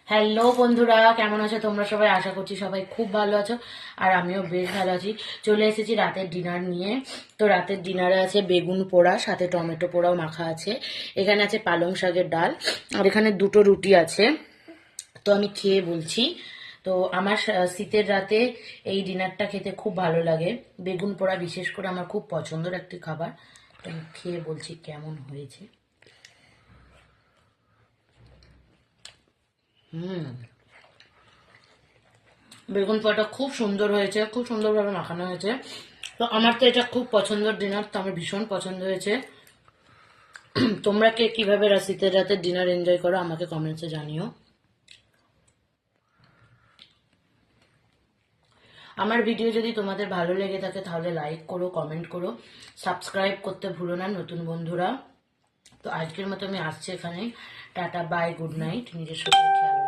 Hello বন্ধুরা, কেমন আছো তোমরা সবাই? আশা করছি সবাই খুব ভালো আছো, আর আমিও বেশ ভালো আছি। চলে এসেছি রাতের ডিনার নিয়ে। তো রাতের ডিনারে আছে বেগুন পোড়া, সাথে টমেটো পোড়াও মাখা আছে। এখানে আছে পালং শাকের ডাল, আর এখানে দুটো রুটি আছে। তো আমি খেয়ে বলছি। তো আমার শীতের রাতে এই ডিনারটা খেতে খুব ভালো লাগে। বেগুন পোড়া বিশেষ করে আমার খুব পছন্দের একটি খাবার। তো আমি খেয়ে বলছি কেমন হয়েছে। হুম, বেগুন পোড়াটা খুব সুন্দর হয়েছে, খুব সুন্দরভাবে মাখানো হয়েছে। তো আমার তো এটা খুব পছন্দের ডিনার, তো আমার ভীষণ পছন্দ হয়েছে। তোমরা কে কিভাবে শীতের রাতে ডিনার এনজয় করো আমাকে কমেন্টসে জানিও। আমার ভিডিও যদি তোমাদের ভালো লেগে থাকে তাহলে লাইক করো, কমেন্ট করো, সাবস্ক্রাইব করতে ভুলো না নতুন বন্ধুরা। তো আজকের মতো আমি আসছি এখানে। টাটা, বাই, গুড নাইট, নিজের শরীর খেয়াল